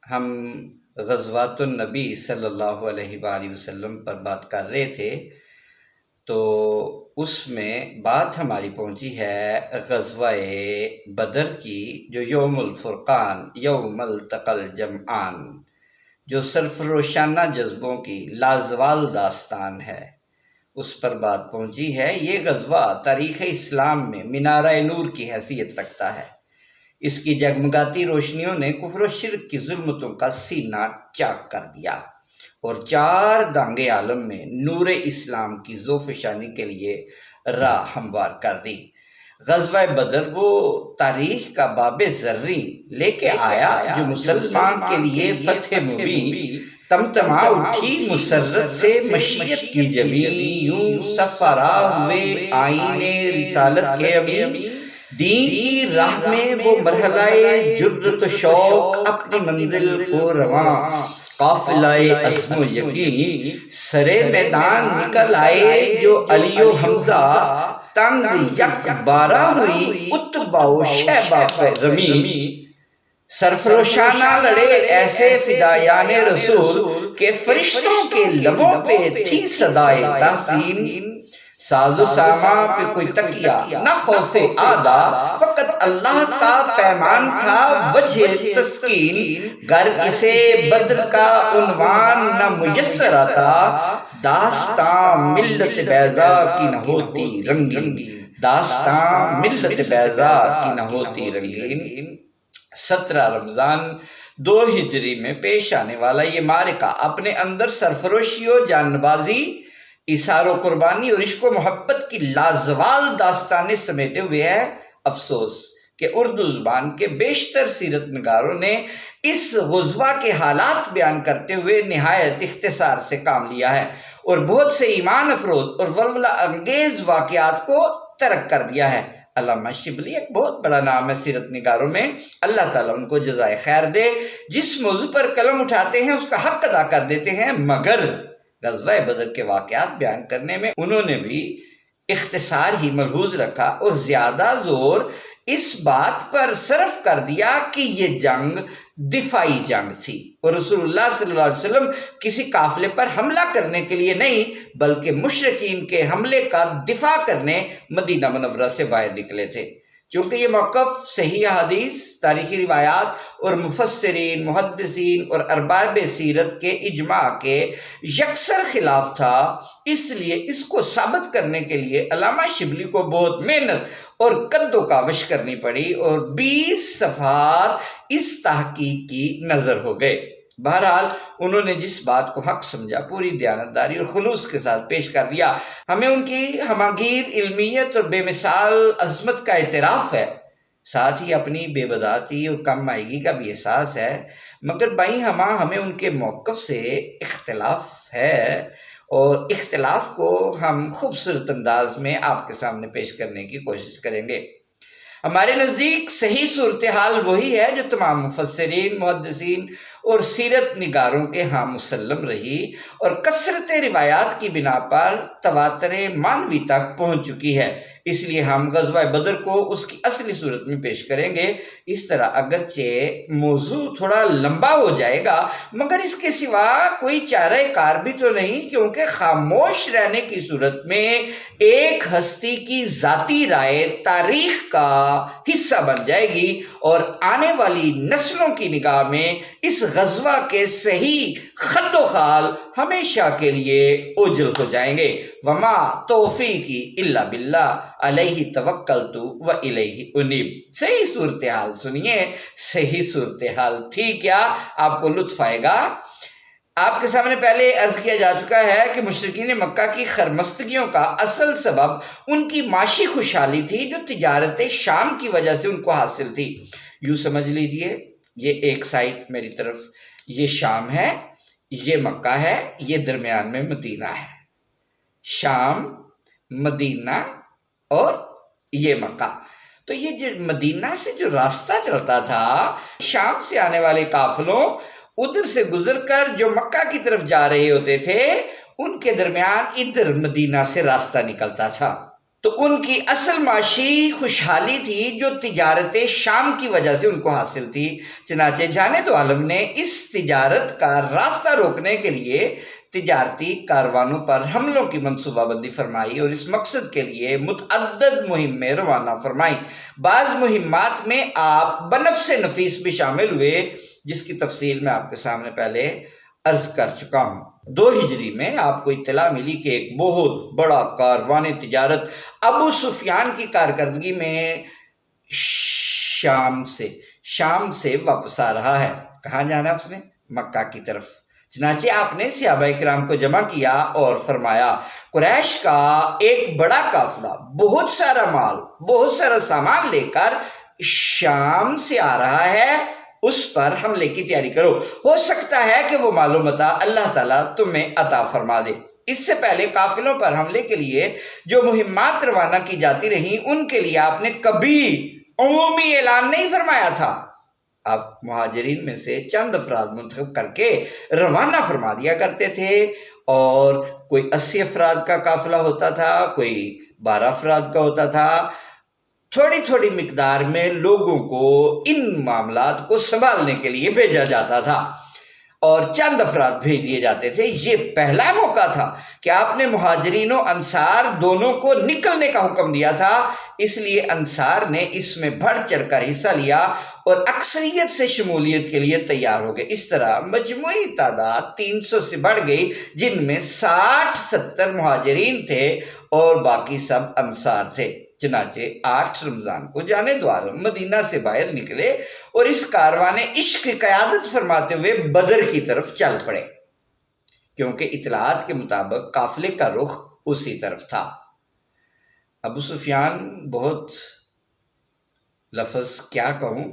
ہم غزوات النبی صلی اللہ علیہ وآلہ وسلم پر بات کر رہے تھے، تو اس میں بات ہماری پہنچی ہے غزوہ بدر کی، جو یوم الفرقان یوم التقى الجمعان، جو سرفروشانہ جذبوں کی لازوال داستان ہے، اس پر بات پہنچی ہے۔ یہ غزوہ تاریخ اسلام میں مینارہ نور کی حیثیت رکھتا ہے۔ اس کی جگمگاتی روشنیوں نے کفر و شرک کی ظلمتوں کا سینہ چاک کر دیا اور چار دانگے عالم میں نور اسلام کی ذوفشانی کے لیے راہ ہموار کر دی۔ غزوہ بدر وہ تاریخ کا باب زریں لے کے آیا جو مسلمان کے لیے فتح مبین، تمتما اٹھی مسرت سے مشیت کی جبین، یوں سفرا ہوئے آئین رسالت کے امین، دین کی راہ میں وہ مرحلہ جرت و شوق، اپنی منزل کو رواں قافلہ عزم و یقین، سرے میدان نکل آئے جو علی و حمزہ، تنگ یک بارہ ہوئی اتبا و شیبہ پہ زمین، سرفروشانہ لڑے ایسے فدایان رسول کہ فرشتوں کے لبوں پہ تھی صدائے تحسین، ساز و ساما پہ کوئی تکیہ نہ خوف آدھا، فقط اللہ کا پیمان تھا وجہ تسکین، گر اسے بدر کا عنوان نہ میسر آتا، داستان ملت بیضا کی نہ ہوتی رنگین، داستان ملت بیضا کی نہ ہوتی رنگین۔ 17 رمضان 2 ہجری میں پیش آنے والا یہ معرکہ اپنے اندر سرفروشی و جانبازی، اثار و قربانی اور عشق و محبت کی لازوال داستانیں سمیٹے ہوئے ہے۔ افسوس کہ اردو زبان کے بیشتر سیرت نگاروں نے اس غزوہ کے حالات بیان کرتے ہوئے نہایت اختصار سے کام لیا ہے اور بہت سے ایمان افروز اور ولولہ انگیز واقعات کو ترک کر دیا ہے۔ علامہ شبلی ایک بہت بڑا نام ہے سیرت نگاروں میں، اللہ تعالیٰ ان کو جزائے خیر دے، جس موضوع پر قلم اٹھاتے ہیں اس کا حق ادا کر دیتے ہیں، مگر غزوہ بدر کے واقعات بیان کرنے میں انہوں نے بھی اختصار ہی ملحوظ رکھا اور زیادہ زور اس بات پر صرف کر دیا کہ یہ جنگ دفاعی جنگ تھی اور رسول اللہ صلی اللہ علیہ وسلم کسی قافلے پر حملہ کرنے کے لیے نہیں بلکہ مشرکین کے حملے کا دفاع کرنے مدینہ منورہ سے باہر نکلے تھے۔ چونکہ یہ موقف صحیح حدیث، تاریخی روایات اور مفسرین، محدثین اور ارباب سیرت کے اجماع کے یکسر خلاف تھا، اس لیے اس کو ثابت کرنے کے لیے علامہ شبلی کو بہت محنت اور کد و کاوش کرنی پڑی اور 20 صفحات اس تحقیق کی نظر ہو گئے۔ بہرحال انہوں نے جس بات کو حق سمجھا پوری دیانتداری اور خلوص کے ساتھ پیش کر دیا۔ ہمیں ان کی ہماگیر علمیت اور بے مثال عظمت کا اعتراف ہے، ساتھ ہی اپنی بے بدعتی اور کم مائیگی کا بھی احساس ہے، مگر بائیں ہمیں ان کے موقف سے اختلاف ہے اور اختلاف کو ہم خوبصورت انداز میں آپ کے سامنے پیش کرنے کی کوشش کریں گے۔ ہمارے نزدیک صحیح صورتحال وہی ہے جو تمام مفسرین، محدثین اور سیرت نگاروں کے ہاں مسلم رہی اور کثرت روایات کی بنا پر تواتر معنوی تک پہنچ چکی ہے۔ اس لیے ہم غزوہ بدر کو اس کی اصلی صورت میں پیش کریں گے۔ اس طرح اگرچہ موضوع تھوڑا لمبا ہو جائے گا مگر اس کے سوا کوئی چارہ کار بھی تو نہیں، کیونکہ خاموش رہنے کی صورت میں ایک ہستی کی ذاتی رائے تاریخ کا حصہ بن جائے گی اور آنے والی نسلوں کی نگاہ میں اس غزوہ کے صحیح خط و خال ہمیشہ کے لیے اوجھل ہو جائیں گے۔ وما توفیقی الا باللہ علیہ توکلت و الیہ انیب۔ صحیح صورتحال سنیے، صحیح صورتحال تھی کیا، آپ کو لطف آئے گا۔ آپ کے سامنے پہلے عرض کیا جا چکا ہے کہ مشرکین مکہ کی خرمستگیوں کا اصل سبب ان کی معاشی خوشحالی تھی جو تجارت شام کی وجہ سے ان کو حاصل تھی۔ یوں سمجھ لیجئے، یہ ایک سائٹ میری طرف، یہ شام ہے، یہ مکہ ہے، یہ درمیان میں مدینہ ہے۔ شام، مدینہ اور یہ مکہ۔ تو یہ جو مدینہ سے جو راستہ چلتا تھا، شام سے آنے والے قافلوں ادھر سے گزر کر جو مکہ کی طرف جا رہے ہوتے تھے، ان کے درمیان ادھر مدینہ سے راستہ نکلتا تھا۔ تو ان کی اصل معاشی خوشحالی تھی جو تجارت شام کی وجہ سے ان کو حاصل تھی۔ چنانچہ جانے دو عالم نے اس تجارت کا راستہ روکنے کے لیے تجارتی کاروانوں پر حملوں کی منصوبہ بندی فرمائی اور اس مقصد کے لیے متعدد مہمیں روانہ فرمائیں۔ بعض مہمات میں آپ بنفس نفیس بھی شامل ہوئے، جس کی تفصیل میں آپ کے سامنے پہلے عرض کر چکا ہوں۔ 2 ہجری میں آپ کو اطلاع ملی کہ ایک بہت بڑا کاروان تجارت ابو سفیان کی کارکردگی میں شام سے واپس آ رہا ہے۔ کہاں جانا ہے اس نے؟ مکہ کی طرف۔ چنانچہ آپ نے صحابہ کرام کو جمع کیا اور فرمایا قریش کا ایک بڑا قافلہ بہت سارا مال، بہت سارا سامان لے کر شام سے آ رہا ہے، اس پر حملے کی تیاری کرو، ہو سکتا ہے کہ وہ مال و متاع اللہ تعالیٰ تمہیں عطا فرما دے۔ اس سے پہلے قافلوں پر حملے کے لیے جو مہمات روانہ کی جاتی رہیں ان کے لیے آپ نے کبھی عمومی اعلان نہیں فرمایا تھا۔ آپ مہاجرین میں سے چند افراد منتخب کر کے روانہ فرما دیا کرتے تھے، اور کوئی 80 افراد کا قافلہ ہوتا تھا، کوئی 12 افراد کا ہوتا تھا۔ تھوڑی تھوڑی مقدار میں لوگوں کو ان معاملات کو سنبھالنے کے لیے بھیجا جاتا تھا اور چند افراد بھیج دیے جاتے تھے۔ یہ پہلا موقع تھا کہ آپ نے مہاجرین و انصار دونوں کو نکلنے کا حکم دیا تھا، اس لیے انصار نے اس میں بڑھ چڑھ کر حصہ لیا اور اکثریت سے شمولیت کے لیے تیار ہو گئے۔ اس طرح مجموعی تعداد 300 سے بڑھ گئی، جن میں 60-70 مہاجرین تھے اور باقی سب انصار تھے۔ چنانچہ 8 رمضان کو جانے دو عالم مدینہ سے باہر نکلے اور اس کاروان عشق کی قیادت فرماتے ہوئے بدر کی طرف چل پڑے، کیونکہ اطلاعات کے مطابق قافلے کا رخ اسی طرف تھا۔ ابو سفیان بہت لفظ کیا کہوں،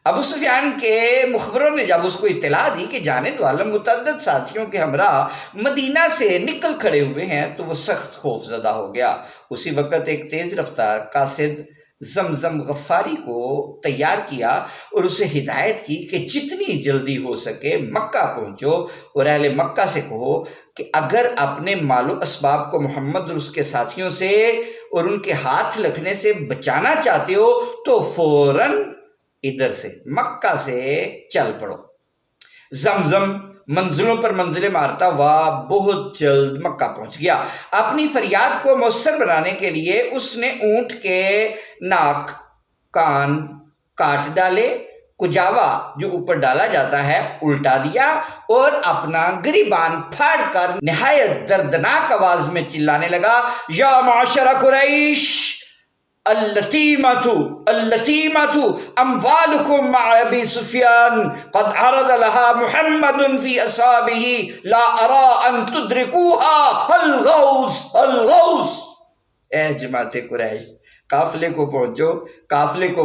ابو سفیان کے مخبروں نے جب اس کو اطلاع دی کہ جانے دو عالم متعدد ساتھیوں کے ہمراہ مدینہ سے نکل کھڑے ہوئے ہیں تو وہ سخت خوف زدہ ہو گیا۔ اسی وقت ایک تیز رفتار قاصد زمزم غفاری کو تیار کیا اور اسے ہدایت کی کہ جتنی جلدی ہو سکے مکہ پہنچو اور اہل مکہ سے کہو کہ اگر اپنے مال و اسباب کو محمد اور اس کے ساتھیوں سے اور ان کے ہاتھ لگنے سے بچانا چاہتے ہو تو فوراً ادھر سے مکہ سے چل پڑو۔ زمزم منزلوں پر منزلیں مارتا ہوا بہت جلد مکہ پہنچ گیا۔ اپنی فریاد کو مؤثر بنانے کے لیے اس نے اونٹ کے ناک کان کاٹ ڈالے، کجاوا جو اوپر ڈالا جاتا ہے الٹا دیا اور اپنا گریبان پھاڑ کر نہایت دردناک آواز میں چلانے لگا، یا معاشر قریش اللتیمۃ اموالکم مع ابی سفیان قد عرض لها محمد فی اصحابہ لا ارى ان تدرکوها الغوث الغوث۔ اے جماعت قریش، قافلے کو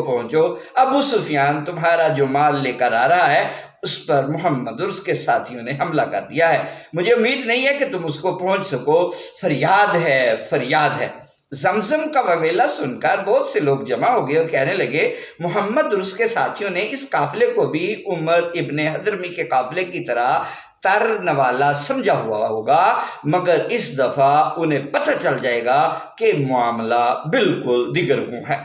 پہنچو، ابو سفیان تمہارا جو مال لے کر آ رہا ہے اس پر محمد اور اس کے ساتھیوں نے حملہ کر دیا ہے، مجھے امید نہیں ہے کہ تم اس کو پہنچ سکو، فریاد ہے۔ زمزم کا وویلا سن کر بہت سے لوگ جمع ہو گئے اور کہنے لگے محمد اور اس کے ساتھیوں نے اس قافلے کو بھی عمر ابن حضرمی کے قافلے کی طرح تر نوالا سمجھا ہوا ہوگا، مگر اس دفعہ انہیں پتہ چل جائے گا کہ معاملہ بالکل دیگرگوں ہے۔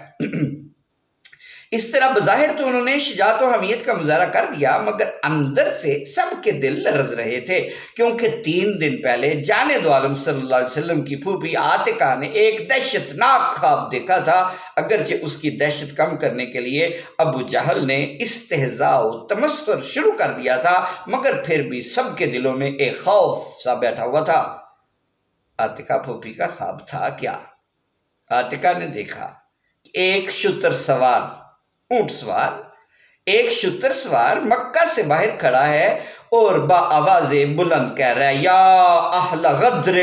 اس طرح بظاہر تو انہوں نے شجاعت و حمیت کا مظاہرہ کر دیا، مگر اندر سے سب کے دل لرز رہے تھے، کیونکہ 3 دن پہلے جانے دو عالم صلی اللہ علیہ وسلم کی پھوپھی عاتقہ نے ایک دہشتناک خواب دیکھا تھا۔ اگرچہ اس کی دہشت کم کرنے کے لیے ابو جہل نے استہزاء و تمسخر شروع کر دیا تھا، مگر پھر بھی سب کے دلوں میں ایک خوف سا بیٹھا ہوا تھا۔ عاتقہ پھوپھی کا خواب تھا کیا؟ عاتقہ نے دیکھا کہ ایک شتر سوار، اونٹ سوار، ایک شتر سوار مکہ سے باہر کھڑا ہے اور با آواز بلند کہہ رہا ہے، یا اہل غدر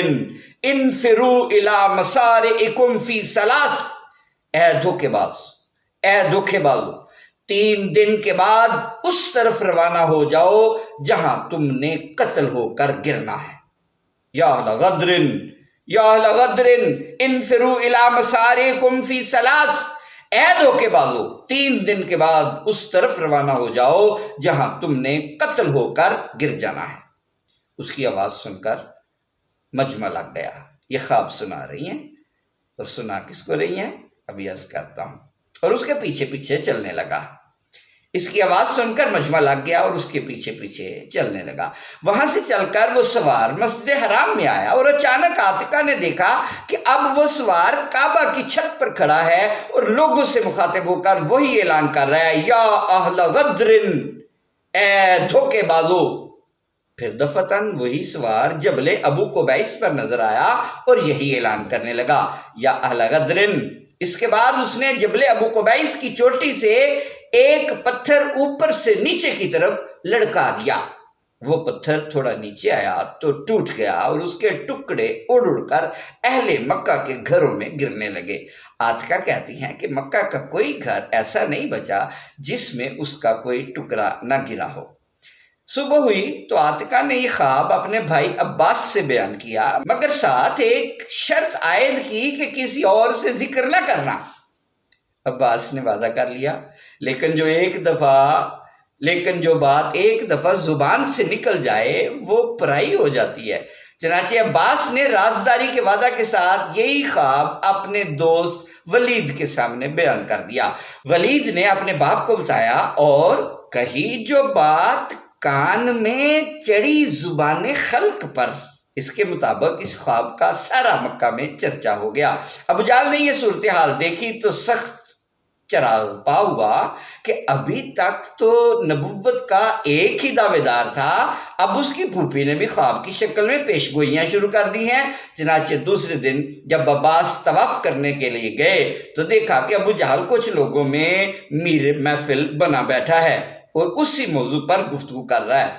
انفروا الی مسارعکم فی ثلاث۔ اے دھوکے باز، 3 دن کے بعد اس طرف روانہ ہو جاؤ جہاں تم نے قتل ہو کر گرنا ہے۔ یا اہل غدر انفروا الی مسارعکم فی ثلاث، اے دھوکے بازو 3 دن کے بعد اس طرف روانہ ہو جاؤ جہاں تم نے قتل ہو کر گر جانا ہے۔ اس کی آواز سن کر مجمع لگ گیا۔ یہ خواب سنا رہی ہیں اور سنا کس کو رہی ہیں؟ ابھی عرض کرتا ہوں۔ اور اس کے پیچھے پیچھے چلنے لگا۔ اس کی آواز سن کر مجمع لگ گیا اور اس کے پیچھے پیچھے چلنے لگا۔ وہاں سے چل کر وہ سوار مسجد حرام میں آیا اور اچانک عاتقہ نے دیکھا کہ اب وہ سوار کعبہ کی چھت پر کھڑا ہے اور لوگوں سے مخاطب ہو کر وہی اعلان کر رہا ہے، یا اہل غدر، اے دھوکے بازو۔ پھر دفتن وہی سوار جبل ابو قبیس پر نظر آیا اور یہی اعلان کرنے لگا، یا اہل غدر۔ اس کے بعد اس نے جبل ابو قبیس کی چوٹی سے ایک پتھر اوپر سے نیچے کی طرف لڑکا دیا۔ وہ پتھر تھوڑا نیچے آیا تو ٹوٹ گیا اور اس کے ٹکڑے اڑ اڑ کر اہل مکہ کے گھروں میں گرنے لگے۔ عاتقہ کہتی ہیں کہ مکہ کا کوئی گھر ایسا نہیں بچا جس میں اس کا کوئی ٹکڑا نہ گرا ہو۔ صبح ہوئی تو عاتقہ نے یہ خواب اپنے بھائی عباس سے بیان کیا، مگر ساتھ ایک شرط عائد کی کہ کسی اور سے ذکر نہ کرنا۔ عباس نے وعدہ کر لیا، لیکن جو بات ایک دفعہ زبان سے نکل جائے وہ پرائی ہو جاتی ہے۔ چنانچہ عباس نے رازداری کے وعدہ کے ساتھ یہی خواب اپنے دوست ولید کے سامنے بیان کر دیا۔ ولید نے اپنے باپ کو بتایا اور کہی جو بات کان میں چڑھی زبان خلق پر۔ اس کے مطابق اس خواب کا سارا مکہ میں چرچا ہو گیا۔ ابو جہل نے یہ صورتحال دیکھی تو سخت چراغ پا ہوا کہ ابھی تک تو نبوت کا ایک ہی دعوے دار تھا، اب اس کی پھوپھی نے بھی خواب کی شکل میں پیش گوئیاں شروع کر دی ہیں۔ چنانچہ دوسرے دن جب عباس طواف کرنے کے لیے گئے تو دیکھا کہ ابو جہل کچھ لوگوں میں میر محفل بنا بیٹھا ہے اور اسی موضوع پر گفتگو کر رہا ہے۔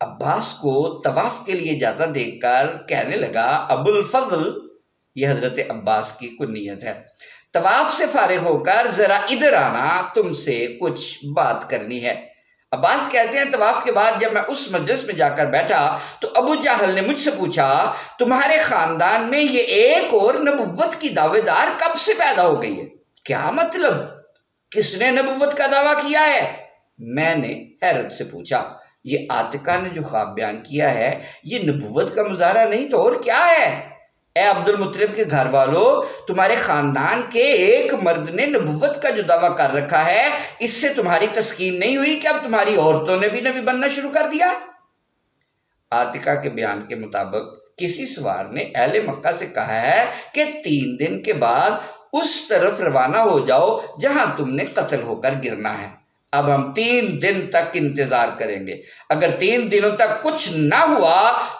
عباس کو طواف کے لیے جاتا دیکھ کر کہنے لگا، ابو الفضل، یہ حضرت عباس کی کنیت ہے، طواف سے فارغ ہو کر ذرا ادھر آنا، تم سے کچھ بات کرنی ہے۔ عباس کہتے ہیں طواف کے بعد جب میں اس مجلس میں جا کر بیٹھا تو ابو جہل نے مجھ سے پوچھا، تمہارے خاندان میں یہ ایک اور نبوت کی دعوے دار کب سے پیدا ہو گئی ہے؟ کیا مطلب؟ کس نے نبوت کا دعویٰ کیا ہے؟ میں نے حیرت سے پوچھا، یہ عاتقہ نے جو خواب بیان کیا ہے یہ نبوت کا مظاہرہ نہیں تو اور کیا ہے؟ اے عبد المطلب کے گھر والوں، تمہارے خاندان کے ایک مرد نے نبوت کا جو دعویٰ کر رکھا ہے، اس سے تمہاری تسکین نہیں ہوئی کہ اب تمہاری عورتوں نے بھی نبی بننا شروع کر دیا؟ عاتقہ کے بیان کے مطابق کسی سوار نے اہل مکہ سے کہا ہے کہ 3 دن کے بعد اس طرف روانہ ہو جاؤ جہاں تم نے قتل ہو کر گرنا ہے۔ اب ہم 3 دن تک انتظار کریں گے، اگر 3 دنوں تک کچھ نہ ہوا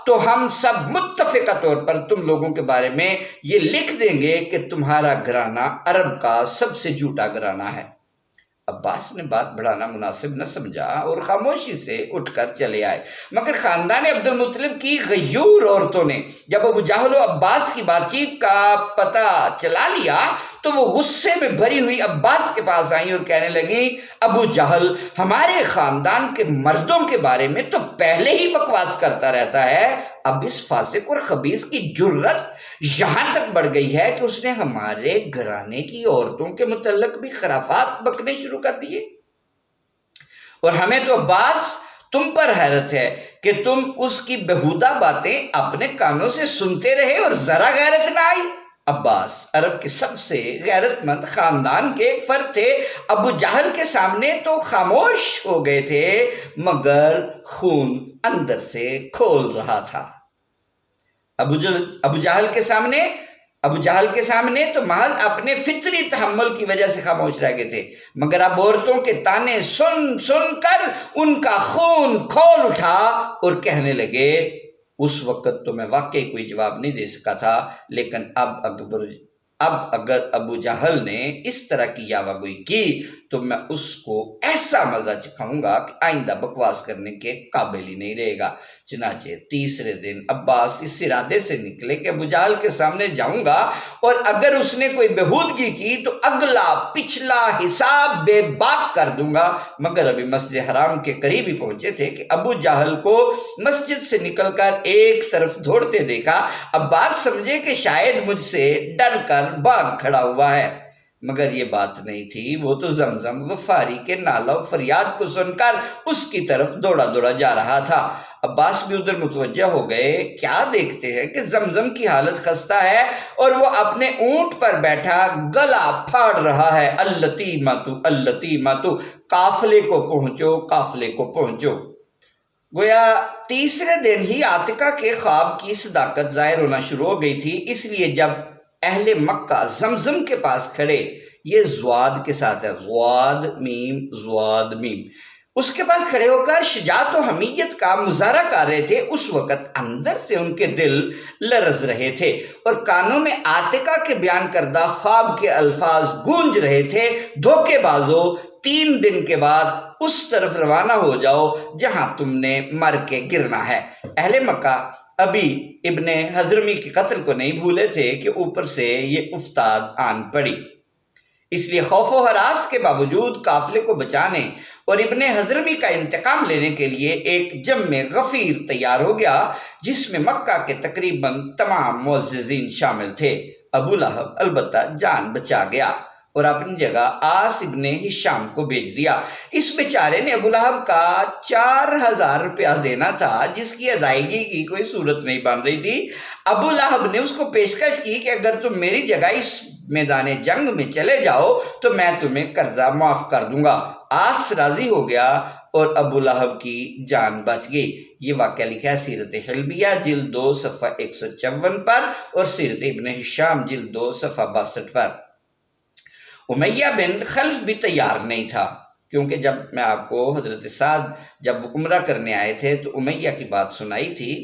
تو ہم سب متفقہ طور پر تم لوگوں کے بارے میں یہ لکھ دیں گے کہ تمہارا گھرانہ عرب کا سب سے جھوٹا گھرانہ ہے۔ عباس نے بات بڑھانا مناسب نہ سمجھا اور خاموشی سے اٹھ کر چلے آئے، مگر خاندان عبد المطلب کی غیور عورتوں نے جب ابو جہل و عباس کی بات چیت کا پتہ چلا لیا تو وہ غصے میں بھری ہوئی عباس کے پاس آئیں اور کہنے لگیں، ابو جہل ہمارے خاندان کے مردوں کے بارے میں تو پہلے ہی بکواس کرتا رہتا ہے، اب اس فاسق اور خبیث کی جرت یہاں تک بڑھ گئی ہے کہ اس نے ہمارے گھرانے کی عورتوں کے متعلق بھی خرافات بکنے شروع کر دیے۔ اور ہمیں تو عباس تم پر حیرت ہے کہ تم اس کی بہودہ باتیں اپنے کانوں سے سنتے رہے اور ذرا غیرت نہ آئی۔ عباس عرب کے سب سے غیرت مند خاندان کے ایک فرد تھے، ابو جہل کے سامنے تو خاموش ہو گئے تھے مگر خون اندر سے کھول رہا تھا۔ ابو جہل کے سامنے تو محض اپنے فطری تحمل کی وجہ سے خاموش رہ گئے تھے، مگر اب عورتوں کے تانے سن سن کر ان کا خون کھول اٹھا اور کہنے لگے، اس وقت تو میں واقعی کوئی جواب نہیں دے سکا تھا، لیکن اب اگر ابو جہل نے اس طرح کی یاوہ گوئی کی تو میں اس کو ایسا مزہ چکھاؤں گا کہ آئندہ بکواس کرنے کے قابل ہی نہیں رہے گا۔ چنانچہ تیسرے دن عباس اس ارادے سے نکلے کہ ابو جہل کے سامنے جاؤں گا اور اگر اس نے کوئی بہودگی کی تو اگلا پچھلا حساب بے باک کر دوں گا، مگر ابھی مسجد حرام کے قریب ہی پہنچے تھے کہ ابو جہل کو مسجد سے نکل کر ایک طرف دوڑتے دیکھا۔ عباس سمجھے کہ شاید مجھ سے ڈر کر بھاگ کھڑا ہوا ہے، مگر یہ بات نہیں تھی، وہ تو زمزم غفاری کے نالہ و فریاد کو سن کر اس کی طرف دوڑا دوڑا جا رہا تھا۔ عباس بھی ادھر متوجہ ہو گئے، کیا دیکھتے ہیں کہ زمزم کی حالت خستہ ہے اور وہ اپنے اونٹ پر بیٹھا گلا پھاڑ رہا ہے، اللتیمتو، قافلے کو پہنچو، قافلے کو پہنچو۔ گویا تیسرے دن ہی عاتقہ کے خواب کی صداقت ظاہر ہونا شروع ہو گئی تھی، اس لیے جب اہل مکہ زمزم کے پاس کھڑے، یہ زواد کے ساتھ ہے، زواد میم، اس کے پاس کھڑے ہو کر شجاعت و حمیت کا مظاہرہ کر رہے تھے، اس وقت اندر سے ان کے دل لرز رہے تھے اور کانوں میں عاتقہ کے بیان کردہ خواب کے الفاظ گونج رہے تھے، دھوکے بازو، 3 دن کے بعد اس طرف روانہ ہو جاؤ جہاں تم نے مر کے گرنا ہے۔ اہل مکہ ابھی ابن حضرمی کے قتل کو نہیں بھولے تھے کہ اوپر سے یہ افتاد آن پڑی، اس لیے خوف و ہراس کے باوجود قافلے کو بچانے اور ابن حضرمی کا انتقام لینے کے لیے ایک جم غفیر تیار ہو گیا، جس میں مکہ کے تقریباً تمام معززین شامل تھے۔ ابو لہب البتہ جان بچا گیا اور اپنی جگہ عاص ابن ہشام کو بھیج دیا۔ اس بیچارے نے ابو لہب کا 4000 روپیہ دینا تھا، جس کی ادائیگی کی کوئی صورت نہیں بن رہی تھی۔ ابو لہب نے اس کو پیشکش کی کہ اگر تم میری جگہ اس میدان جنگ میں چلے جاؤ تو میں تمہیں قرضہ معاف کر دوں گا۔ عاص راضی ہو گیا اور ابو لہب کی جان بچ گئی۔ یہ واقعہ لکھا ہے سیرت حلبیہ جلد 2 صفحہ 154 پر اور سیرت ابن ہشام جلد 2 صفحہ 62 پر۔ امیہ بن خلف بھی تیار نہیں تھا، کیونکہ جب میں آپ کو حضرت سعد جب وہ عمرہ کرنے آئے تھے تو امیہ کی بات سنائی تھی،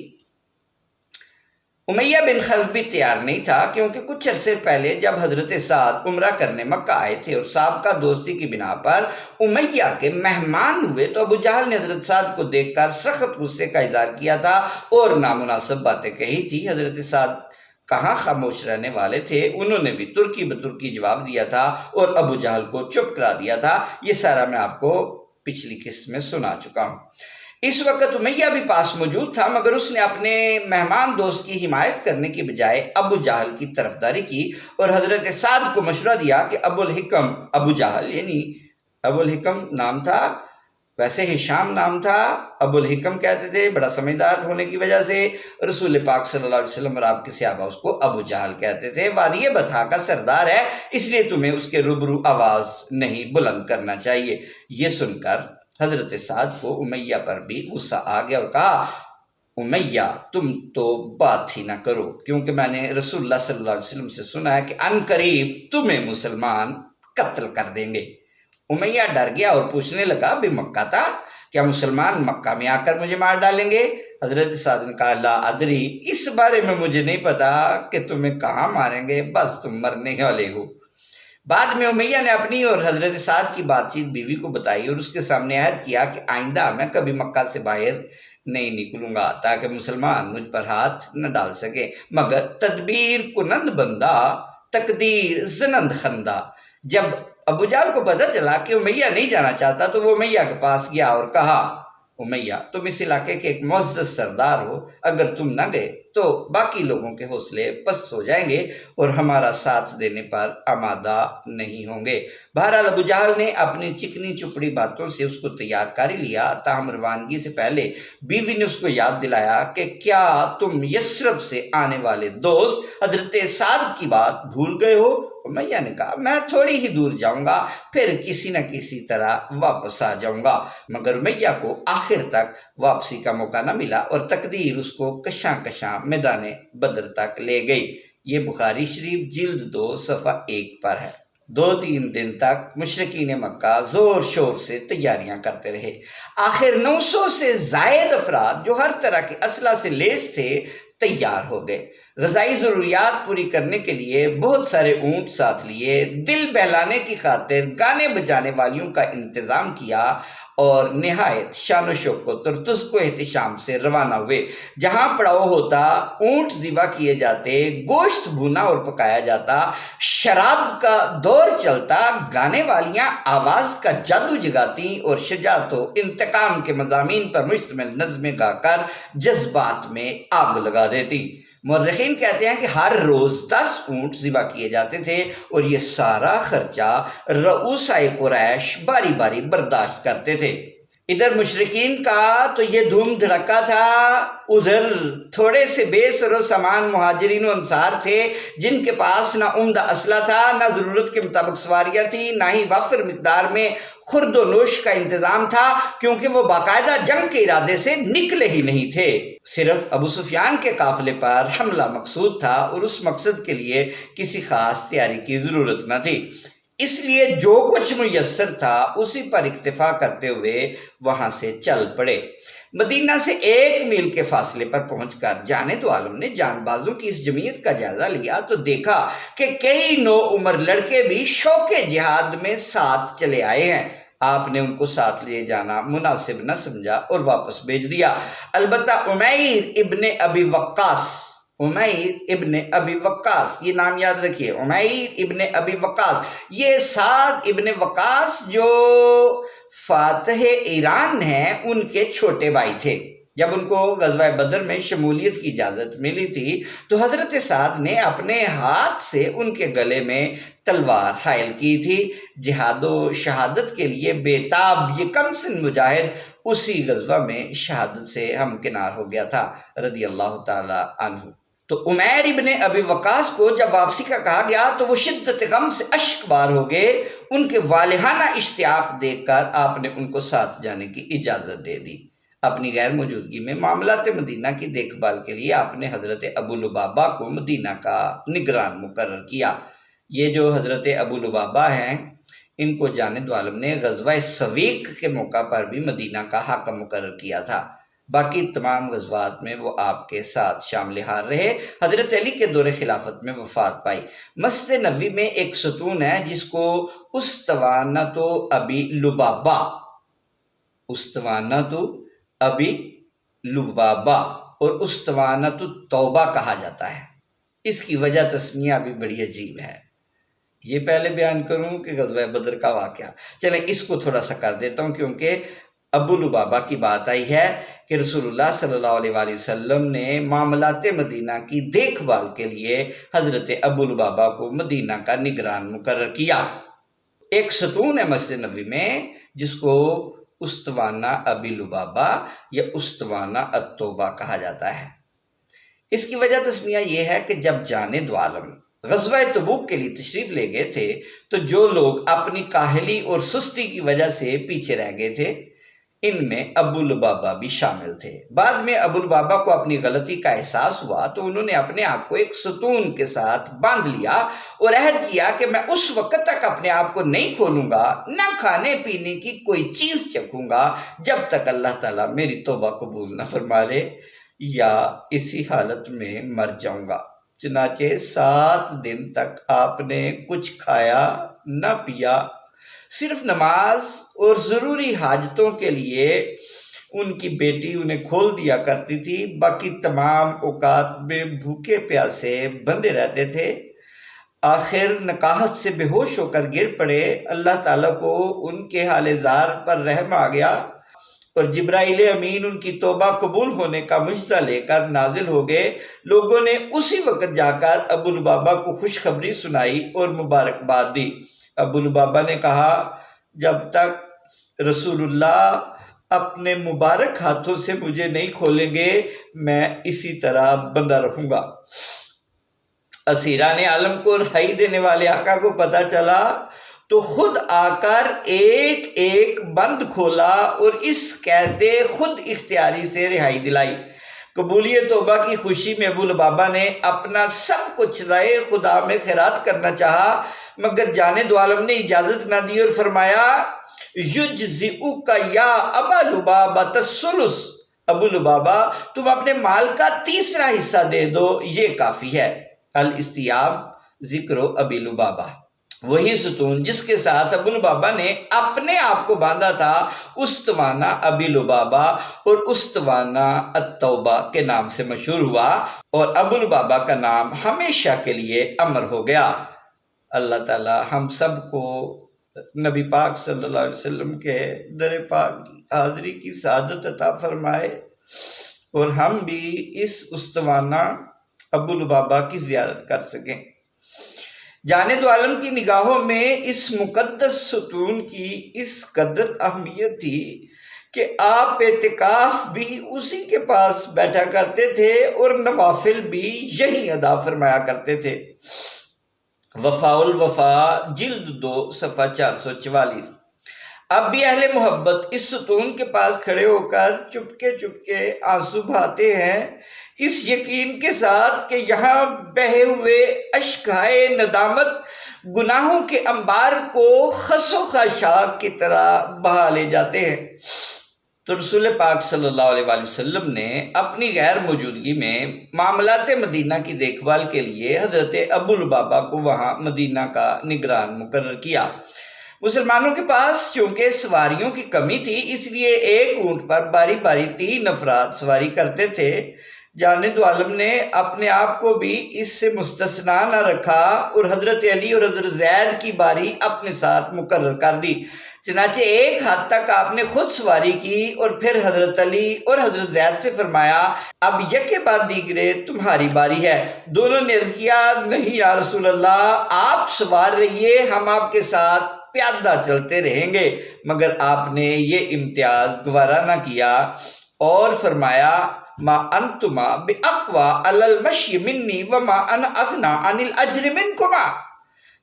امیہ بن خلف بھی تیار نہیں تھا، کیونکہ کچھ عرصے پہلے جب حضرت سعد عمرہ کرنے مکہ آئے تھے اور سابقہ دوستی کی بنا پر امیہ کے مہمان ہوئے تو ابو جہل نے حضرت سعد کو دیکھ کر سخت غصے کا اظہار کیا تھا اور نامناسب باتیں کہی تھی۔ حضرت سعد کہاں خاموش رہنے والے تھے، انہوں نے بھی ترکی بترکی جواب دیا تھا اور ابو جہل کو چپ کرا دیا تھا۔ یہ سارا میں آپ کو پچھلی قسط میں سنا چکا ہوں۔ اس وقت امیہ بھی پاس موجود تھا، مگر اس نے اپنے مہمان دوست کی حمایت کرنے کی بجائے ابو جہل کی طرفداری کی اور حضرت سعد کو مشورہ دیا کہ ابو الحکم، ابو جہل یعنی ابو الحکم نام تھا، ویسے ہشام نام تھا، ابو الحکم کہتے تھے، بڑا سمجھدار ہونے کی وجہ سے رسول پاک صلی اللہ علیہ وسلم اور آپ کے صحابہ اس کو ابو جہل کہتے تھے۔ وادی بطحا کا سردار ہے، اس لیے تمہیں اس کے روبرو آواز نہیں بلند کرنا چاہیے۔ یہ سن کر حضرت سعد کو امیہ پر بھی غصہ آ گیا اور کہا، امیہ تم تو بات ہی نہ کرو، کیونکہ میں نے رسول اللہ صلی اللہ علیہ وسلم سے سنا ہے کہ ان قریب تمہیں مسلمان قتل کر دیں گے۔ امیہ ڈر گیا اور پوچھنے لگا، بھی مکہ تھا، کیا مسلمان مکہ میں آ کر مجھے مار ڈالیں گے؟ حضرت سعد نے کہا، لا ادری، اس بارے میں مجھے نہیں پتا کہ تمہیں کہاں ماریں گے، بس تم مرنے والے ہو۔ بعد میں امیہ نے اپنی اور حضرت سعد کی بات چیت بیوی کو بتائی اور اس کے سامنے عہد کیا کہ آئندہ میں کبھی مکہ سے باہر نہیں نکلوں گا تاکہ مسلمان مجھ پر ہاتھ نہ ڈال سکے، مگر تدبیر کنند بندہ تقدیر زنند خندہ۔ جب ابو جہل کو پتہ چلا کہ امیہ نہیں جانا چاہتا تو وہ امیہ کے پاس گیا اور کہا، امیہ تم اس علاقے کے ایک معزز سردار ہو، اگر تم نہ گئے تو باقی لوگوں کے حوصلے پست ہو جائیں گے اور ہمارا ساتھ دینے پر آمادہ نہیں ہوں گے۔ بہرحال ابو جہل نے اپنی چکنی چپڑی باتوں سے اس کو تیار کر ہی لیا، تاہم روانگی سے پہلے بیوی نے اس کو یاد دلایا کہ کیا تم یثرب سے آنے والے دوست حضرت سعد کی بات بھول گئے ہو؟ امیہ نے کہا، میں تھوڑی ہی دور جاؤں گا، پھر کسی نہ کسی طرح واپس آ جاؤں گا، مگر امیہ کو آخر تک واپسی کا موقع نہ ملا اور تقدیر اس کو کشاں کشاں میدان بدر تک لے گئی۔ یہ بخاری شریف جلد 2 صفحہ 1 پر ہے۔ 2-3 دن تک مشرکین مکہ زور شور سے تیاریاں کرتے رہے۔ آخر 900 سے زائد افراد جو ہر طرح کے اسلحہ سے لیس تھے تیار ہو گئے۔ غذائی ضروریات پوری کرنے کے لیے بہت سارے اونٹ ساتھ لیے، دل بہلانے کی خاطر گانے بجانے والیوں کا انتظام کیا اور نہایت شان و شوکت اور تزک و احتشام سے روانہ ہوئے۔ جہاں پڑاؤ ہوتا اونٹ ذبح کیے جاتے، گوشت بھونا اور پکایا جاتا، شراب کا دور چلتا، گانے والیاں آواز کا جادو جگاتی اور شجاعت و انتقام کے مضامین پر مشتمل نظمیں گا کر جذبات میں آگ لگا دیتی۔ مورخین کہتے ہیں کہ ہر روز 10 اونٹ ذبح کیے جاتے تھے اور یہ سارا خرچہ رؤسائے قریش باری باری برداشت کرتے تھے۔ ادھر مشرکین کا تو یہ دھوم دھڑکا تھا، ادھر تھوڑے سے بے سر و سامان مہاجرین و انصار تھے جن کے پاس نہ عمدہ اسلحہ تھا، نہ ضرورت کے مطابق سواریاں تھیں، نہ ہی وافر مقدار میں خورد و نوش کا انتظام تھا، کیونکہ وہ باقاعدہ جنگ کے ارادے سے نکلے ہی نہیں تھے۔ صرف ابو سفیان کے قافلے پر حملہ مقصود تھا اور اس مقصد کے لیے کسی خاص تیاری کی ضرورت نہ تھی، اس لیے جو کچھ میسر تھا اسی پر اکتفا کرتے ہوئے وہاں سے چل پڑے۔ مدینہ سے 1 میل کے فاصلے پر پہنچ کر جانے دو عالم نے جان بازوں کی اس جمعیت کا جائزہ لیا تو دیکھا کہ کئی نو عمر لڑکے بھی شوق جہاد میں ساتھ چلے آئے ہیں۔ آپ نے ان کو ساتھ لے جانا مناسب نہ سمجھا اور واپس بھیج دیا۔ البتہ عمیر ابن ابی وقاص، یہ نام یاد رکھیے، عمیر ابن ابی وقاص، یہ سعد ابن وقاص جو فاتح ایران ہیں ان کے چھوٹے بھائی تھے۔ جب ان کو غزوہ بدر میں شمولیت کی اجازت ملی تھی تو حضرت سعد نے اپنے ہاتھ سے ان کے گلے میں تلوار حائل کی تھی۔ جہاد و شہادت کے لیے بےتاب یہ کم سن مجاہد اسی غزوہ میں شہادت سے ہمکنار ہو گیا تھا رضی اللہ تعالی عنہ۔ تو عمیر ابن ابی وقاص کو جب واپسی کا کہا گیا تو وہ شدت غم سے اشک بار ہو گئے۔ ان کے والہانہ اشتیاق دیکھ کر آپ نے ان کو ساتھ جانے کی اجازت دے دی۔ اپنی غیر موجودگی میں معاملات مدینہ کی دیکھ بھال کے لیے آپ نے حضرت ابو لبابہ کو مدینہ کا نگران مقرر کیا۔ یہ جو حضرت ابو لبابہ ہیں ان کو جانب عالم نے غزوہ سویق کے موقع پر بھی مدینہ کا حاکم مقرر کیا تھا۔ باقی تمام غزوات میں وہ آپ کے ساتھ شامل حال رہے۔ حضرت علی کے دور خلافت میں وفات پائی۔ مسجد نبوی میں ایک ستون ہے جس کو اسطوانۃ ابی لبابہ اور اسطوانۃ التوبہ کہا جاتا ہے۔ اس کی وجہ تسمیہ بھی بڑی عجیب ہے۔ یہ پہلے بیان کروں کہ غزوہ بدر کا واقعہ، چلیں اس کو تھوڑا سا کر دیتا ہوں کیونکہ ابو لبابہ کی بات آئی ہے کہ رسول اللہ صلی اللہ علیہ وآلہ وسلم نے معاملات مدینہ کی دیکھ بھال کے لیے حضرت ابو لبابہ کو مدینہ کا نگران مقرر کیا۔ ایک ستون ہے مسجد نبوی میں جس کو اسطوانہ ابی لبابہ یا اسطوانہ التوبہ کہا جاتا ہے۔ اس کی وجہ تسمیہ یہ ہے کہ جب جانب عالم غزوہ تبوک کے لیے تشریف لے گئے تھے تو جو لوگ اپنی کاہلی اور سستی کی وجہ سے پیچھے رہ گئے تھے ان میں ابو لبابہ بھی شامل تھے۔ بعد میں ابو لبابہ کو اپنی غلطی کا احساس ہوا تو انہوں نے اپنے آپ کو ایک ستون کے ساتھ باندھ لیا اور عہد کیا کہ میں اس وقت تک اپنے آپ کو نہیں کھولوں گا، نہ کھانے پینے کی کوئی چیز چکھوں گا جب تک اللہ تعالیٰ میری توبہ قبول نہ فرما لے یا اسی حالت میں مر جاؤں گا۔ چنانچہ 7 دن تک آپ نے کچھ کھایا نہ پیا، صرف نماز اور ضروری حاجتوں کے لیے ان کی بیٹی انہیں کھول دیا کرتی تھی، باقی تمام اوقات میں بھوکے پیاسے بندے رہتے تھے۔ آخر نکاحت سے بے ہوش ہو کر گر پڑے۔ اللہ تعالیٰ کو ان کے حال زار پر رحم آ گیا اور جبرائیل امین ان کی توبہ قبول ہونے کا مجدہ لے کر نازل ہو گئے۔ لوگوں نے اسی وقت جا کر ابو لبابہ کو خوشخبری سنائی اور مبارکباد دی۔ ابو لبابہ نے کہا جب تک رسول اللہ اپنے مبارک ہاتھوں سے مجھے نہیں کھولیں گے میں اسی طرح بندہ رہوں گا۔ اسیران عالم کو رہائی دینے والے آقا کو پتہ چلا تو خود آ کر ایک ایک بند کھولا اور اس قید خود اختیاری سے رہائی دلائی۔ قبولی توبہ کی خوشی میں ابو لبابہ نے اپنا سب کچھ رائے خدا میں خیرات کرنا چاہا، مگر جانب عالم نے اجازت نہ دی اور فرمایا یجزئک یا ابا لبابہ الثلث، ابو لبابہ تم اپنے مال کا 3واں حصہ دے دو، یہ کافی ہے۔ الاستیاب ذکر ابی لبابہ، وہی ستون جس کے ساتھ ابو لبابہ نے اپنے آپ کو باندھا تھا اسطوانہ ابی لبابہ اور اسطوانہ التوبہ کے نام سے مشہور ہوا اور ابو لبابہ کا نام ہمیشہ کے لیے امر ہو گیا۔ اللہ تعالی ہم سب کو نبی پاک صلی اللہ علیہ وسلم کے در پاک حاضری کی سعادت عطا فرمائے اور ہم بھی اس اسطوانہ ابو لبابہ کی زیارت کر سکیں۔ جانب عالم کی نگاہوں میں اس مقدس ستون کی اس قدر اہمیت تھی کہ آپ اعتکاف بھی اسی کے پاس بیٹھا کرتے تھے اور نوافل بھی یہی ادا فرمایا کرتے تھے۔ وفاء الوفا جلد 2 صفحہ 444۔ اب بھی اہل محبت اس ستون کے پاس کھڑے ہو کر چپکے آنسو بہاتے ہیں، اس یقین کے ساتھ کہ یہاں بہے ہوئے اشکہائے ندامت گناہوں کے انبار کو خس و خاشاک کی طرح بہا لے جاتے ہیں۔ تو رسول پاک صلی اللہ علیہ وآلہ وسلم نے اپنی غیر موجودگی میں معاملات مدینہ کی دیکھ بھال کے لیے حضرت ابو لبابہ کو وہاں مدینہ کا نگران مقرر کیا۔ مسلمانوں کے پاس چونکہ سواریوں کی کمی تھی، اس لیے ایک اونٹ پر باری باری 3 افراد سواری کرتے تھے۔ جانب عالم نے اپنے آپ کو بھی اس سے مستثنا نہ رکھا اور حضرت علی اور حضرت زید کی باری اپنے ساتھ مقرر کر دی۔ چنانچہ ایک حد تک آپ نے خود سواری کی اور پھر حضرت علی اور حضرت زید سے فرمایا، اب یکے بعد دیگرے تمہاری باری ہے۔ دونوں نے عرض کیا، نہیں یا رسول اللہ، آپ سوار رہیے، ہم آپ کے ساتھ پیادہ چلتے رہیں گے۔ مگر آپ نے یہ امتیاز گوارا نہ کیا اور فرمایا، ما انتما باقوی علی المشی منی وما انا اغنی عن الاجر منکما،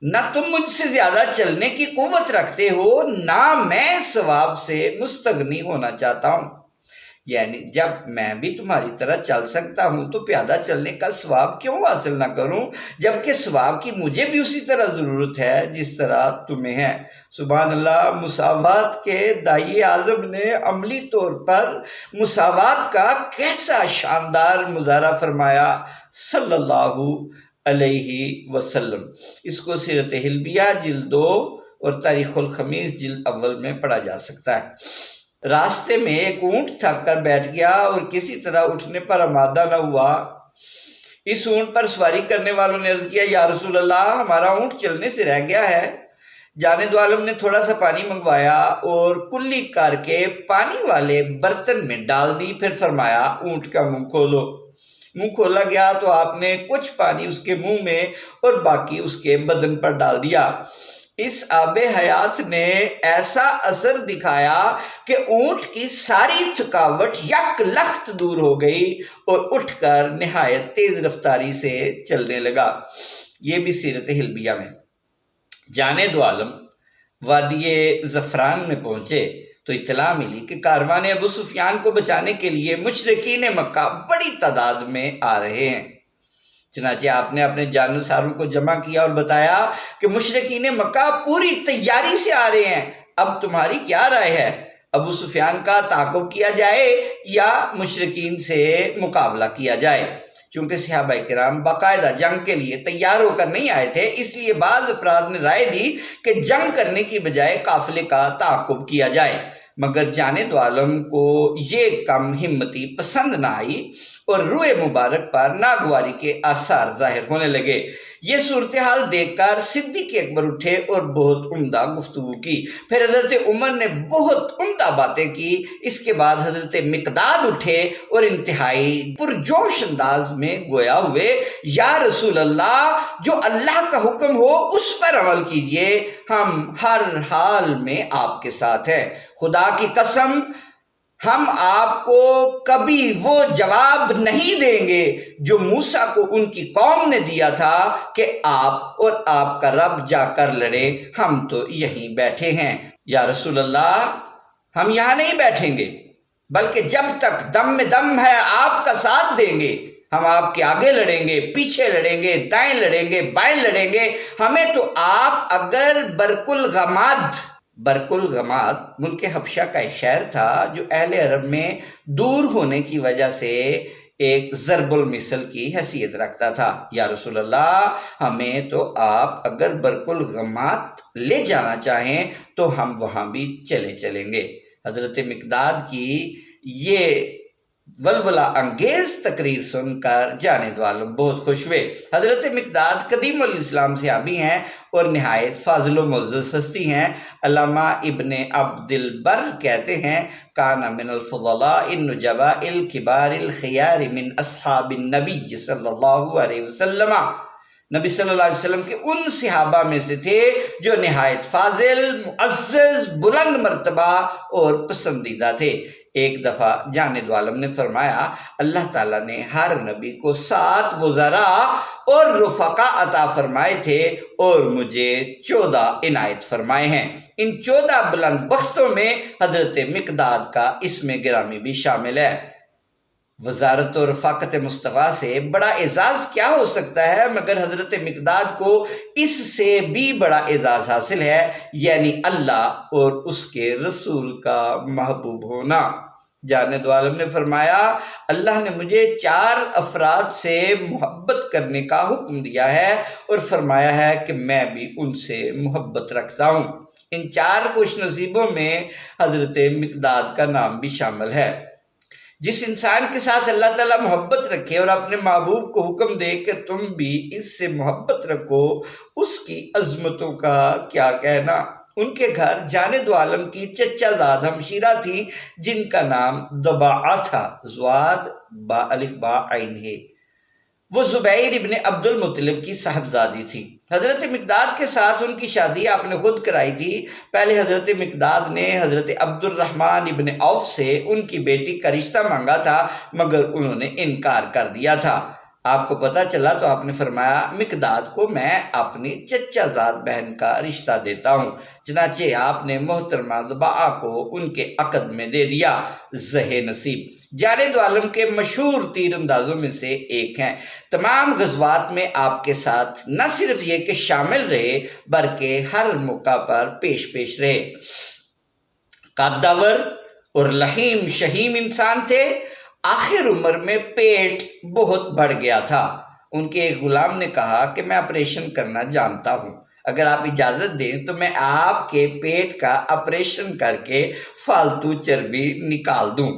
نہ تم مجھ سے زیادہ چلنے کی قوت رکھتے ہو، نہ میں ثواب سے مستغنی ہونا چاہتا ہوں۔ یعنی جب میں بھی تمہاری طرح چل سکتا ہوں تو پیادہ چلنے کا ثواب کیوں حاصل نہ کروں، جبکہ ثواب کی مجھے بھی اسی طرح ضرورت ہے جس طرح تمہیں ہے۔ سبحان اللہ، مساوات کے داعی اعظم نے عملی طور پر مساوات کا کیسا شاندار مظاہرہ فرمایا صلی اللہ علیہ وسلم۔ اس کو سیرت حلبیہ جلد 2 اور تاریخ الخمیس جلد اول میں پڑھا جا سکتا ہے۔ راستے میں ایک اونٹ تھک کر بیٹھ گیا اور کسی طرح اٹھنے پر آمادہ نہ ہوا۔ اس اونٹ پر سواری کرنے والوں نے عرض کیا، یا رسول اللہ، ہمارا اونٹ چلنے سے رہ گیا ہے۔ جانب عالم نے تھوڑا سا پانی منگوایا اور کلی کر کے پانی والے برتن میں ڈال دی، پھر فرمایا، اونٹ کا منہ کھولو۔ منہ کھولا گیا تو آپ نے کچھ پانی اس کے منہ میں اور باقی اس کے بدن پر ڈال دیا۔ اس آب حیات نے ایسا اثر دکھایا کہ اونٹ کی ساری تھکاوٹ یک لخت دور ہو گئی اور اٹھ کر نہایت تیز رفتاری سے چلنے لگا۔ یہ بھی سیرت حلبیہ میں۔ جانب عالم وادی زفران میں پہنچے تو اطلاع ملی کہ کاروان ابو سفیان کو بچانے کے لیے مشرکین مکہ بڑی تعداد میں آ رہے ہیں۔ چنانچہ آپ نے اپنے جانصاروں کو جمع کیا اور بتایا کہ مشرکین مکہ پوری تیاری سے آ رہے ہیں، اب تمہاری کیا رائے ہے؟ ابو سفیان کا تعاقب کیا جائے یا مشرکین سے مقابلہ کیا جائے؟ چونکہ صحابہ کرام باقاعدہ جنگ کے لیے تیار ہو کر نہیں آئے تھے، اس لیے بعض افراد نے رائے دی کہ جنگ کرنے کی بجائے قافلے کا تعاقب کیا جائے، مگر جانب عالم کو یہ کم ہمتی پسند نہ آئی اور روئے مبارک پر ناگواری کے آثار ظاہر ہونے لگے۔ یہ صورتحال دیکھ کر صدیق اکبر اٹھے اور بہت عمدہ گفتگو کی۔ پھر حضرت عمر نے بہت عمدہ باتیں کی۔ اس کے بعد حضرت مقداد اٹھے اور انتہائی پرجوش انداز میں گویا ہوئے، یا رسول اللہ، جو اللہ کا حکم ہو اس پر عمل کیجئے، ہم ہر حال میں آپ کے ساتھ ہیں۔ خدا کی قسم، ہم آپ کو کبھی وہ جواب نہیں دیں گے جو موسیٰ کو ان کی قوم نے دیا تھا کہ آپ اور آپ کا رب جا کر لڑیں، ہم تو یہیں بیٹھے ہیں۔ یا رسول اللہ، ہم یہاں نہیں بیٹھیں گے، بلکہ جب تک دم میں دم ہے آپ کا ساتھ دیں گے۔ ہم آپ کے آگے لڑیں گے، پیچھے لڑیں گے، دائیں لڑیں گے، بائیں لڑیں گے۔ ہمیں تو آپ اگر برق الغماد ملک حبشہ کا ایک شہر تھا جو اہل عرب میں دور ہونے کی وجہ سے ایک ضرب المثل کی حیثیت رکھتا تھا۔ یا رسول اللہ، ہمیں تو آپ اگر برق الغماد لے جانا چاہیں تو ہم وہاں بھی چلیں گے۔ حضرت مقداد کی یہ ولولہ انگیز تقریر سن کر جانب عالم بہت خوش ہوئے۔ حضرت مقداد قدیم الاسلام صحابی ہیں اور نہایت فاضل و معزز ہستی ہیں۔ علامہ ابن عبد البر کہتے ہیں، کان من الفضلاء النجباء الکبار الخیار من اصحاب النبی صلی اللہ علیہ وسلم، نبی صلی اللہ علیہ وسلم کے ان صحابہ میں سے تھے جو نہایت فاضل، معزز، بلند مرتبہ اور پسندیدہ تھے۔ ایک دفعہ جانب عالم نے فرمایا اللہ تعالیٰ نے ہر نبی کو 7 وزراء اور رفقا عطا فرمائے تھے اور مجھے 14 عنایت فرمائے ہیں۔ ان 14 بلند بختوں میں حضرت مقداد کا اسم گرامی بھی شامل ہے۔ وزارت اور رفاقت مصطفیٰ سے بڑا اعزاز کیا ہو سکتا ہے مگر حضرت مقداد کو اس سے بھی بڑا اعزاز حاصل ہے، یعنی اللہ اور اس کے رسول کا محبوب ہونا۔ جانب عالم نے فرمایا اللہ نے مجھے 4 افراد سے محبت کرنے کا حکم دیا ہے اور فرمایا ہے کہ میں بھی ان سے محبت رکھتا ہوں۔ ان 4 خوش نصیبوں میں حضرت مقداد کا نام بھی شامل ہے۔ جس انسان کے ساتھ اللہ تعالیٰ محبت رکھے اور اپنے محبوب کو حکم دے کہ تم بھی اس سے محبت رکھو، اس کی عظمتوں کا کیا کہنا۔ ان کے گھر جانب عالم کی چچا زاد ہمشیرہ تھی جن کا نام ضباعہ تھا، ضاد با الف با عین ہے۔ وہ زبیر ابن عبد المطلب کی صاحبزادی تھی۔ حضرت مقداد کے ساتھ ان کی شادی آپ نے خود کرائی تھی۔ پہلے حضرت مقداد نے حضرت عبد الرحمن ابن عوف سے ان کی بیٹی کا رشتہ مانگا تھا مگر انہوں نے انکار کر دیا تھا۔ آپ کو پتہ چلا تو آپ نے فرمایا مقداد کو میں اپنی چچا زاد بہن کا رشتہ دیتا ہوں۔ چنانچہ آپ نے محترمہ ضباعہ کو ان کے عقد میں دے دیا۔ زہ نصیب جانب عالم کے مشہور تیر اندازوں میں سے ایک ہیں۔ تمام غزوات میں آپ کے ساتھ نہ صرف یہ کہ شامل رہے بلکہ ہر موقع پر پیش رہے۔ قدور اور لحیم شہیم انسان تھے۔ آخر عمر میں پیٹ بہت بڑھ گیا تھا۔ ان کے ایک غلام نے کہا کہ میں آپریشن کرنا جانتا ہوں، اگر آپ اجازت دیں تو میں آپ کے پیٹ کا آپریشن کر کے فالتو چربی نکال دوں۔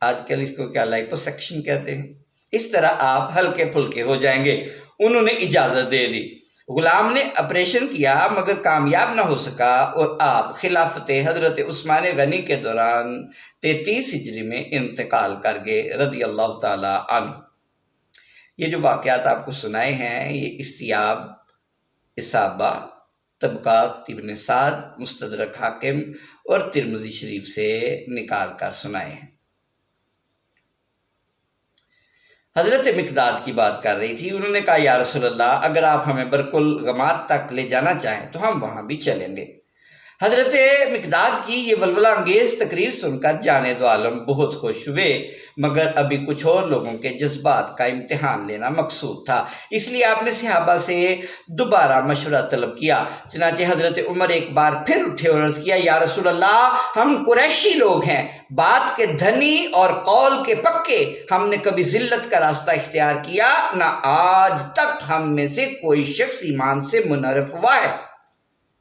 آج کل اس کو کیا لائپوسیکشن کہتے ہیں۔ اس طرح آپ ہلکے پھلکے ہو جائیں گے۔ انہوں نے اجازت دے دی۔ غلام نے آپریشن کیا مگر کامیاب نہ ہو سکا اور آپ خلافت حضرت عثمان غنی کے دوران 33 ہجری میں انتقال کر گئے رضی اللہ تعالی عنہ۔ یہ جو واقعات آپ کو سنائے ہیں یہ استیاب، اصابہ، طبقات ابن سعد، مستدرک حاکم اور ترمذی شریف سے نکال کر سنائے ہیں۔ حضرت مقداد کی بات کر رہی تھی۔ انہوں نے کہا یا رسول اللہ اگر آپ ہمیں برق الغمات تک لے جانا چاہیں تو ہم وہاں بھی چلیں گے۔ حضرت مقداد کی یہ ولولہ انگیز تقریر سن کر جانب عالم بہت خوش ہوئے مگر ابھی کچھ اور لوگوں کے جذبات کا امتحان لینا مقصود تھا، اس لیے آپ نے صحابہ سے دوبارہ مشورہ طلب کیا۔ چنانچہ حضرت عمر ایک بار پھر اٹھے اور عرض کیا یا رسول اللہ ہم قریشی لوگ ہیں، بات کے دھنی اور قول کے پکے، ہم نے کبھی ذلت کا راستہ اختیار کیا نہ آج تک ہم میں سے کوئی شخص ایمان سے منحرف ہوا ہے،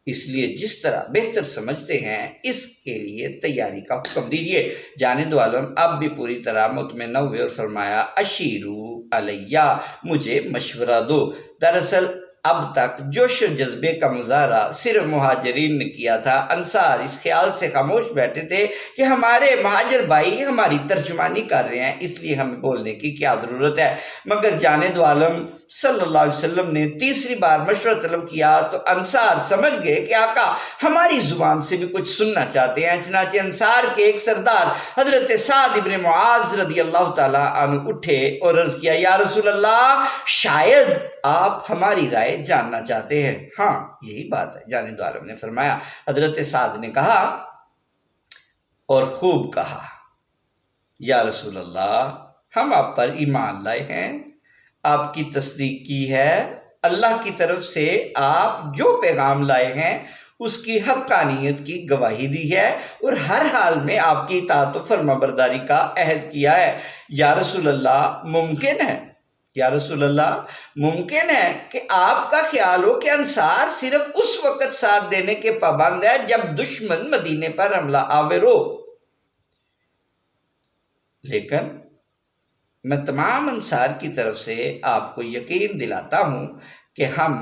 اس لیے جس طرح بہتر سمجھتے ہیں اس کے لیے تیاری کا حکم دیجیے۔ جانب عالم اب بھی پوری طرح مطمئن ہوئے اور فرمایا اشیرو علیہ، مجھے مشورہ دو۔ دراصل اب تک جوش و جذبے کا مظاہرہ صرف مہاجرین نے کیا تھا، انصار اس خیال سے خاموش بیٹھے تھے کہ ہمارے مہاجر بھائی ہماری ترجمانی کر رہے ہیں اس لیے ہمیں بولنے کی کیا ضرورت ہے۔ مگر جانب عالم صلی اللہ علیہ وسلم نے تیسری بار مشورہ طلب کیا تو انصار سمجھ گئے کہ آقا ہماری زبان سے بھی کچھ سننا چاہتے ہیں۔ چنانچہ انصار کے ایک سردار حضرت سعد ابن معاذ رضی اللہ تعالیٰ عنہ اٹھے اور عرض کیا یا رسول اللہ شاید آپ ہماری رائے جاننا چاہتے ہیں۔ ہاں یہی بات ہے، جانب عالم نے فرمایا۔ حضرت سعد نے کہا اور خوب کہا یا رسول اللہ ہم آپ پر ایمان لائے ہیں، آپ کی تصدیق کی ہے، اللہ کی طرف سے آپ جو پیغام لائے ہیں اس کی حقانیت کی گواہی دی ہے اور ہر حال میں آپ کی اطاعت و فرما برداری کا عہد کیا ہے۔ یا رسول اللہ ممکن ہے، یا رسول اللہ ممکن ہے کہ آپ کا خیال ہو کہ انصار صرف اس وقت ساتھ دینے کے پابند ہے جب دشمن مدینے پر حملہ آور ہو، لیکن میں تمام انصار کی طرف سے آپ کو یقین دلاتا ہوں کہ ہم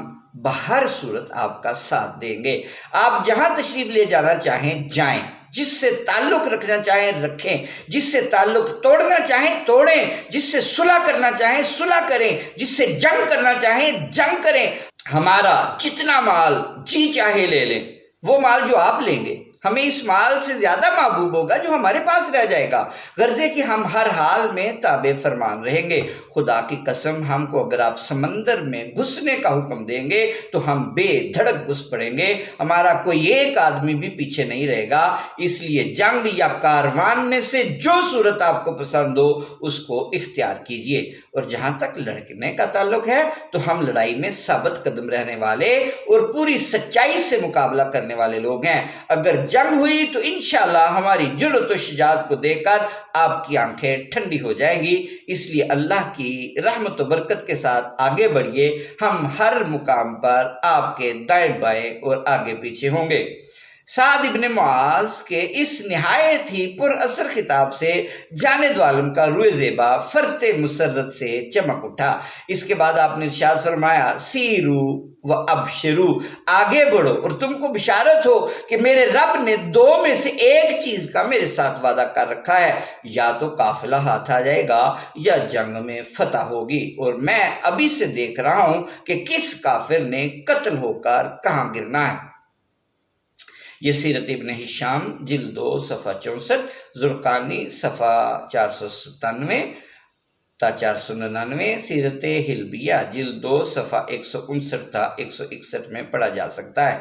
بہر صورت آپ کا ساتھ دیں گے، آپ جہاں تشریف لے جانا چاہیں جائیں، جس سے تعلق رکھنا چاہیں رکھیں، جس سے تعلق توڑنا چاہیں توڑیں، جس سے صلح کرنا چاہیں صلح کریں، جس سے جنگ کرنا چاہیں جنگ کریں۔ ہمارا جتنا مال جی چاہے لے لیں، وہ مال جو آپ لیں گے ہمیں اس مال سے زیادہ محبوب ہوگا جو ہمارے پاس رہ جائے گا، غرضے کہ ہم ہر حال میں تابع فرمان رہیں گے۔ خدا کی قسم ہم کو اگر آپ سمندر میں گھسنے کا حکم دیں گے تو ہم بے دھڑک گھس پڑیں گے، ہمارا کوئی ایک آدمی بھی پیچھے نہیں رہے گا۔ اس لیے جنگ یا کاروان میں سے جو صورت آپ کو پسند ہو اس کو اختیار کیجئے۔ اور جہاں تک لڑنے کا تعلق ہے تو ہم لڑائی میں ثابت قدم رہنے والے اور پوری سچائی سے مقابلہ کرنے والے لوگ ہیں۔ اگر جنگ ہوئی تو انشاءاللہ ہماری جرأت و شجاعت کو دیکھ کر آپ کی آنکھیں ٹھنڈی ہو جائیں گی۔ اس لیے اللہ کی رحمت و برکت کے ساتھ آگے بڑھیے، ہم ہر مقام پر آپ کے دائیں بائیں اور آگے پیچھے ہوں گے۔ سعد ابن معاذ کے اس نہایت ہی پر اثر خطاب سے جانب عالم کا روئے زیبا فرت مسرت سے چمک اٹھا۔ اس کے بعد آپ نے ارشاد فرمایا سیرو و ابشرو، آگے بڑھو اور تم کو بشارت ہو کہ میرے رب نے دو میں سے ایک چیز کا میرے ساتھ وعدہ کر رکھا ہے، یا تو قافلہ ہاتھ آ جائے گا یا جنگ میں فتح ہوگی، اور میں ابھی سے دیکھ رہا ہوں کہ کس کافر نے قتل ہو کر کہاں گرنا ہے۔ یہ سیرت ابن ہشام جلد 2 صفحہ 64، زرقانی صفحہ 497 تا 499، سیرت حلبیہ جلد 2 صفحہ 159 تا 161 میں پڑھا جا سکتا ہے۔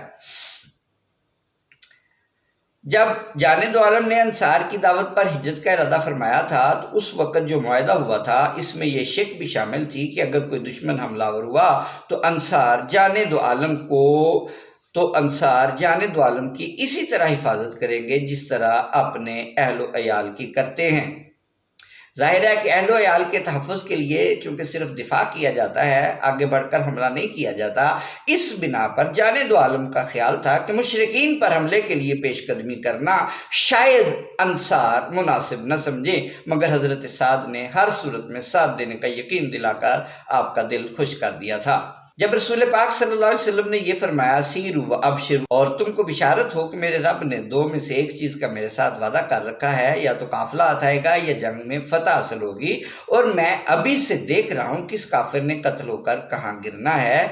جب جانب عالم نے انصار کی دعوت پر ہجرت کا ارادہ فرمایا تھا تو اس وقت جو معاہدہ ہوا تھا اس میں یہ شک بھی شامل تھی کہ اگر کوئی دشمن حملہ آور ہوا تو انصار جانب عالم کی اسی طرح حفاظت کریں گے جس طرح اپنے اہل و عیال کی کرتے ہیں۔ ظاہر ہے کہ اہل و عیال کے تحفظ کے لیے چونکہ صرف دفاع کیا جاتا ہے، آگے بڑھ کر حملہ نہیں کیا جاتا، اس بنا پر جانب عالم کا خیال تھا کہ مشرکین پر حملے کے لیے پیش قدمی کرنا شاید انصار مناسب نہ سمجھیں، مگر حضرت سعد نے ہر صورت میں ساتھ دینے کا یقین دلا کر آپ کا دل خوش کر دیا تھا۔ جب رسول پاک صلی اللہ علیہ وسلم نے یہ فرمایا سیرو و ابشرو، اور تم کو بشارت ہو کہ میرے رب نے دو میں سے ایک چیز کا میرے ساتھ وعدہ کر رکھا ہے، یا تو قافلہ آئے گا یا جنگ میں فتح حاصل ہوگی، اور میں ابھی سے دیکھ رہا ہوں کس کافر نے قتل ہو کر کہاں گرنا ہے،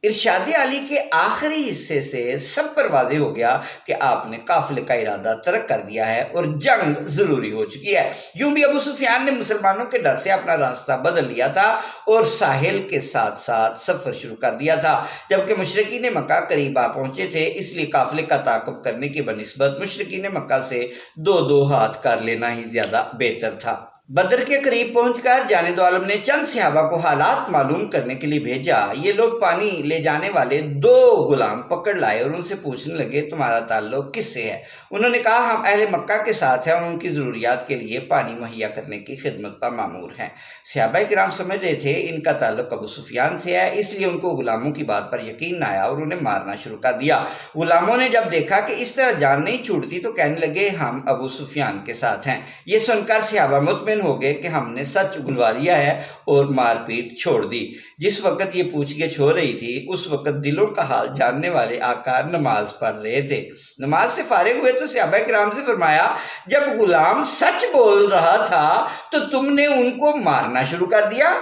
ارشاد علی کے آخری حصے سے سب پر واضح ہو گیا کہ آپ نے قافلے کا ارادہ ترک کر دیا ہے اور جنگ ضروری ہو چکی ہے۔ یوں بھی ابو سفیان نے مسلمانوں کے ڈر سے اپنا راستہ بدل لیا تھا اور ساحل کے ساتھ ساتھ سفر شروع کر دیا تھا، جبکہ مشرکین مکہ قریب آ پہنچے تھے، اس لیے قافلے کا تعاقب کرنے کی بنسبت مشرکین مکہ سے دو ہاتھ کر لینا ہی زیادہ بہتر تھا۔ بدر کے قریب پہنچ کر جانب عالم نے چند صحابہ کو حالات معلوم کرنے کے لیے بھیجا۔ یہ لوگ پانی لے جانے والے 2 غلام پکڑ لائے اور ان سے پوچھنے لگے تمہارا تعلق کس سے ہے؟ انہوں نے کہا ہم اہل مکہ کے ساتھ ہیں اور ان کی ضروریات کے لیے پانی مہیا کرنے کی خدمت پر مامور ہیں۔ صحابہ کرام سمجھ رہے تھے ان کا تعلق ابو سفیان سے ہے، اس لیے ان کو غلاموں کی بات پر یقین نہ آیا اور انہیں مارنا شروع کر دیا۔ غلاموں نے جب دیکھا کہ اس طرح جان نہیں چھوٹتی تو کہنے لگے ہم ابو سفیان کے ساتھ ہیں۔ یہ سن کر صحابہ مطمئن ہو گئے کہ ہم نے سچ اگلوا لیا ہے اور مار پیٹ چھوڑ دی۔ جس وقت یہ پوچھ گچھ ہو رہی تھی اس وقت دلوں کا حال جاننے والے آقا نماز پڑھ رہے تھے۔ نماز سے فارغ ہوئے تو صحابہ کرام سے فرمایا جب غلام سچ بول رہا تھا تو تم نے ان کو مارنا شروع کر دیا؟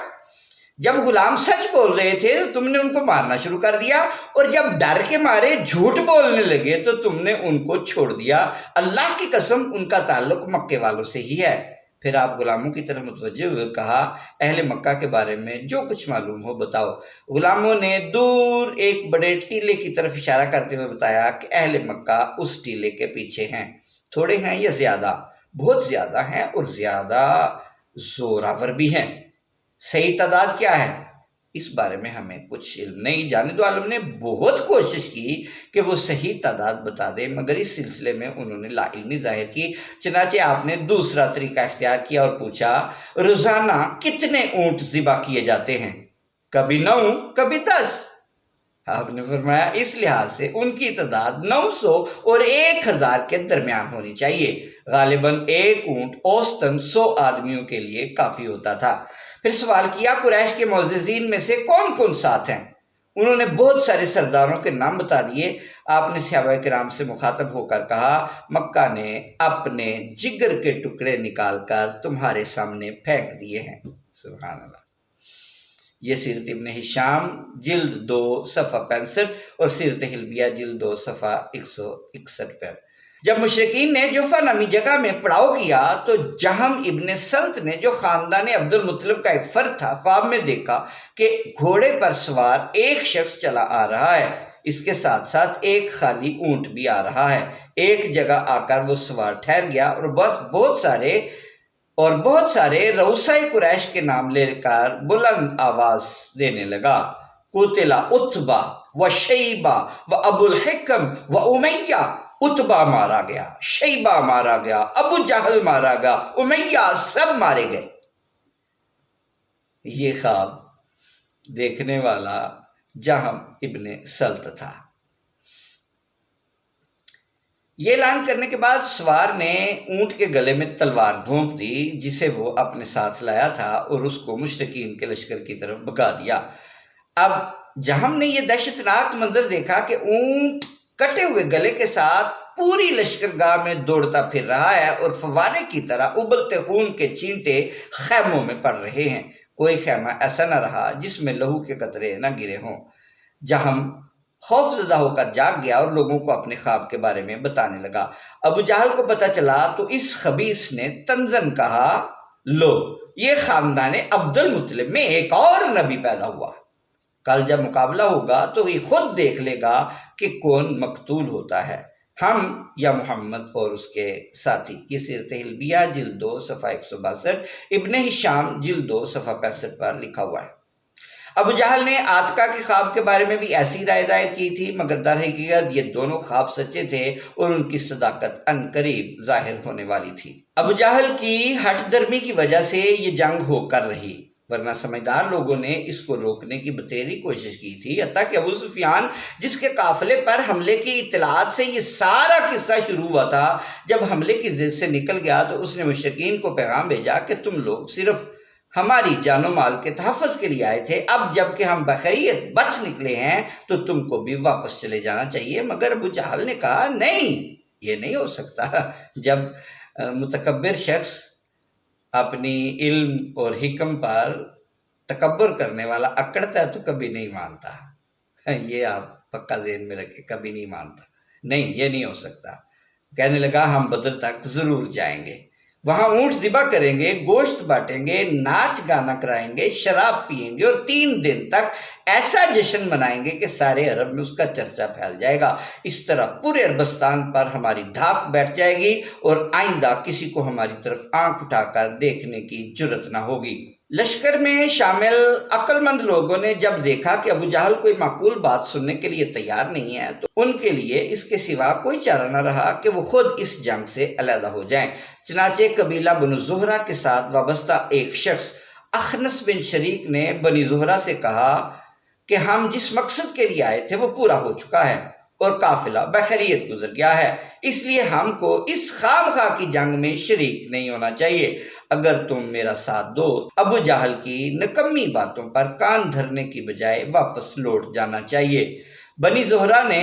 جب غلام سچ بول رہے تھے تو تم نے ان کو مارنا شروع کر دیا، اور جب ڈر کے مارے جھوٹ بولنے لگے تو تم نے ان کو چھوڑ دیا۔ اللہ کی قسم ان کا تعلق مکے والوں سے ہی ہے۔ پھر آپ غلاموں کی طرف متوجہ ہوئے کہا اہل مکہ کے بارے میں جو کچھ معلوم ہو بتاؤ۔ غلاموں نے دور ایک بڑے ٹیلے کی طرف اشارہ کرتے ہوئے بتایا کہ اہل مکہ اس ٹیلے کے پیچھے ہیں، تھوڑے ہیں یا زیادہ؟ بہت زیادہ ہیں اور زیادہ زوراور بھی ہیں۔ صحیح تعداد کیا ہے؟ اس بارے میں ہمیں کچھ علم نہیں۔ جانب عالم نے بہت کوشش کی کہ وہ صحیح تعداد بتا دے، مگر اس سلسلے میں انہوں نے لا علمی ظاہر کی۔ چنانچہ آپ نے دوسرا طریقہ اختیار کیا اور پوچھا روزانہ کتنے اونٹ ذبح کیے جاتے ہیں؟ کبھی 9 کبھی 10۔ آپ نے فرمایا اس لحاظ سے ان کی تعداد 900 اور 1000 کے درمیان ہونی چاہیے۔ غالباً ایک اونٹ اوسطاً 100 آدمیوں کے لیے کافی ہوتا تھا۔ پھر سوال کیا قریش کے معززین میں سے کون کون ساتھ ہیں؟ انہوں نے بہت سارے سرداروں کے نام بتا دیے۔ آپ نے صحابہ کرام سے مخاطب ہو کر کہا مکہ نے اپنے جگر کے ٹکڑے نکال کر تمہارے سامنے پھینک دیے ہیں۔ سبحان اللہ۔ یہ سیرت ابن ہشام جلد 2 صفحہ 65 اور سیرت حلبیہ جلد 2 صفحہ 161 پر۔ جب مشرکین نے جحفہ نامی جگہ میں پڑاؤ کیا تو جہم ابن سلط نے، جو خاندان عبد المطلب کا ایک فرد تھا، خواب میں دیکھا کہ گھوڑے پر سوار ایک شخص چلا آ رہا ہے، اس کے ساتھ ساتھ ایک خالی اونٹ بھی آ رہا ہے۔ ایک جگہ آ کر وہ سوار ٹھہر گیا اور بہت سارے رؤسائے قریش کے نام لے کر بلند آواز دینے لگا، قتل عتبہ و شیبہ و ابو الحکم و امیہ۔ عتبہ مارا گیا، شیبہ مارا گیا، ابو جہل مارا گیا، امیہ سب مارے گئے۔ یہ خواب دیکھنے والا جہم ابن سلط تھا۔ یہ اعلان کرنے کے بعد سوار نے اونٹ کے گلے میں تلوار گھونپ دی جسے وہ اپنے ساتھ لایا تھا اور اس کو مشرکین کے لشکر کی طرف بھگا دیا۔ اب جہم نے یہ دہشتناک منظر دیکھا کہ اونٹ کٹے ہوئے گلے کے ساتھ پوری لشکرگاہ میں دوڑتا پھر رہا ہے اور فوارے کی طرح ابلتے خون کے چینٹے خیموں میں پڑ رہے ہیں۔ کوئی خیمہ ایسا نہ رہا جس میں لہو کے قطرے نہ گرے ہوں۔ جہم خوف زدہ ہو کر جاگ گیا اور لوگوں کو اپنے خواب کے بارے میں بتانے لگا۔ ابو جہل کو پتہ چلا تو اس خبیث نے طنزاً کہا، لو یہ خاندان عبد المطلب میں ایک اور نبی پیدا ہوا۔ کل جب مقابلہ ہوگا تو یہ خود دیکھ لے گا کہ کون مقتول ہوتا ہے، ہم یا محمد اور اس کے ساتھی۔ یہ سیرت حلبیہ جلد 2 صفحہ 162، ابن ہشام جلد 2 صفحہ 65 پر لکھا ہوا ہے۔ ابو جہل نے آتکا کے خواب کے بارے میں بھی ایسی رائے ظاہر کی تھی، مگر در حقیقت یہ دونوں خواب سچے تھے اور ان کی صداقت عنقریب ظاہر ہونے والی تھی۔ ابو جہل کی ہٹ درمی کی وجہ سے یہ جنگ ہو کر رہی، ورنہ سمجھدار لوگوں نے اس کو روکنے کی بتیری کوشش کی تھی۔ حتیٰ کہ ابو سفیان، جس کے قافلے پر حملے کی اطلاعات سے یہ سارا قصہ شروع ہوا تھا، جب حملے کی ضد سے نکل گیا تو اس نے مشرکین کو پیغام بھیجا کہ تم لوگ صرف ہماری جان و مال کے تحفظ کے لیے آئے تھے، اب جب کہ ہم بخیریت بچ نکلے ہیں تو تم کو بھی واپس چلے جانا چاہیے۔ مگر ابو جہل نے کہا نہیں، یہ نہیں ہو سکتا۔ جب متکبر شخص اپنی علم اور حکم پر تکبر کرنے والا اکڑتا ہے تو کبھی نہیں مانتا۔ یہ آپ پکا ذہن میں رکھیں، کبھی نہیں مانتا، نہیں یہ نہیں ہو سکتا۔ کہنے لگا ہم بدر تک ضرور جائیں گے، وہاں اونٹ ذبح کریں گے، گوشت بانٹیں گے، ناچ گانا کرائیں گے، شراب پئیں گے اور 3 دن تک ایسا جشن منائیں گے کہ سارے عرب میں اس کا چرچا پھیل جائے گا۔ اس طرح پورے عربستان پر ہماری دھاک بیٹھ جائے گی اور آئندہ کسی کو ہماری طرف آنکھ اٹھا کر دیکھنے کی جرت نہ ہوگی۔ لشکر میں شامل عقل مند لوگوں نے جب دیکھا کہ ابو جہل کوئی معقول بات سننے کے لیے تیار نہیں ہے تو ان کے لیے اس کے سوا کوئی چارہ نہ رہا کہ وہ خود اس جنگ سے علیحدہ ہو جائیں۔ چنانچہ قبیلہ بنو زہرہ کے ساتھ وابستہ ایک شخص اخنس بن شریک نے بنی زہرہ سے کہا کہ ہم جس مقصد کے لیے آئے تھے وہ پورا ہو چکا ہے اور قافلہ بخیریت گزر گیا ہے، اس لیے ہم کو اس خامخواہ کی جنگ میں شریک نہیں ہونا چاہیے۔ اگر تم میرا ساتھ دو ابو جہل کی نکمی باتوں پر کان دھرنے کی بجائے واپس لوٹ جانا چاہیے۔ بنی زہرہ نے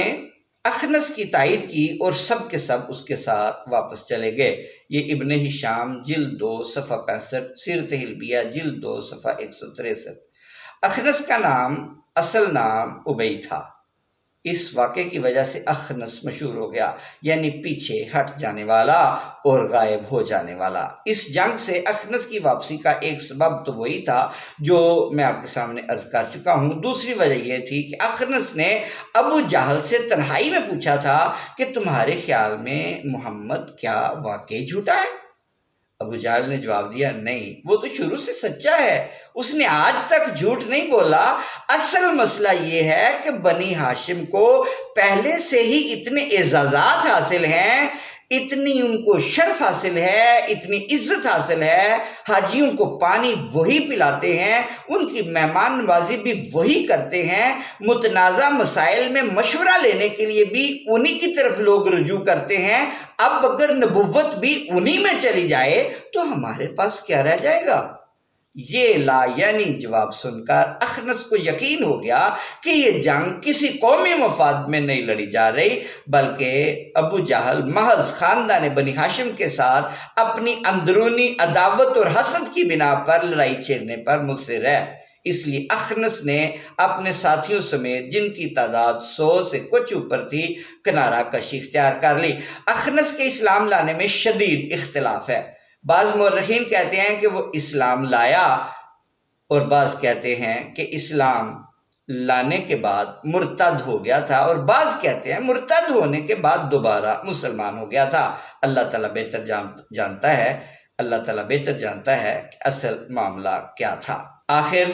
اخنس کی تائید کی اور سب کے سب اس کے ساتھ واپس چلے گئے۔ یہ ابن ہشام جلد 2 صفحہ 65، سیرت حلبیہ جلد 2 صفحہ 163۔ اخنس کا اصل نام ابی تھا۔ اس واقعے کی وجہ سے اخنس مشہور ہو گیا، یعنی پیچھے ہٹ جانے والا اور غائب ہو جانے والا۔ اس جنگ سے اخنس کی واپسی کا ایک سبب تو وہی تھا جو میں آپ کے سامنے عرض کر چکا ہوں۔ دوسری وجہ یہ تھی کہ اخنس نے ابو جہل سے تنہائی میں پوچھا تھا کہ تمہارے خیال میں محمد کیا واقعی جھوٹا ہے؟ ابو جہل نے جواب دیا نہیں، وہ تو شروع سے سچا ہے، اس نے آج تک جھوٹ نہیں بولا۔ اصل مسئلہ یہ ہے کہ بنی ہاشم کو پہلے سے ہی اتنے اعزازات حاصل ہیں، اتنی ان کو شرف حاصل ہے، اتنی عزت حاصل ہے، حاجیوں کو پانی وہی پلاتے ہیں، ان کی مہمان نوازی بھی وہی کرتے ہیں، متنازع مسائل میں مشورہ لینے کے لیے بھی انہی کی طرف لوگ رجوع کرتے ہیں۔ اب اگر نبوت بھی انہی میں چلی جائے تو ہمارے پاس کیا رہ جائے گا؟ یہ لا یعنی جواب سن کر اخنس کو یقین ہو گیا کہ یہ جنگ کسی قومی مفاد میں نہیں لڑی جا رہی، بلکہ ابو جہل محض خاندان بنی ہاشم کے ساتھ اپنی اندرونی عداوت اور حسد کی بنا پر لڑائی چھیڑنے پر مصر ہے۔ اس لیے اخنس نے اپنے ساتھیوں سمیت، جن کی تعداد 100 سے کچھ اوپر تھی، کنارہ کشی اختیار کر لی۔ اخنس کے اسلام لانے میں شدید اختلاف ہے۔ بعض مورخین کہتے ہیں کہ وہ اسلام لایا، اور بعض کہتے ہیں کہ اسلام لانے کے بعد مرتد ہو گیا تھا، اور بعض کہتے ہیں مرتد ہونے کے بعد دوبارہ مسلمان ہو گیا تھا۔ اللہ تعالیٰ بہتر جانتا ہے، اللہ تعالیٰ بہتر جانتا ہے کہ اصل معاملہ کیا تھا۔ آخر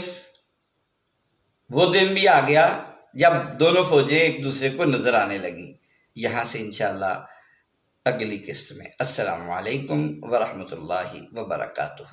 وہ دن بھی آ گیا جب دونوں فوجیں ایک دوسرے کو نظر آنے لگیں۔ یہاں سے انشاءاللہ اگلی قسط میں۔ السلام علیکم ورحمۃ اللہ وبرکاتہ۔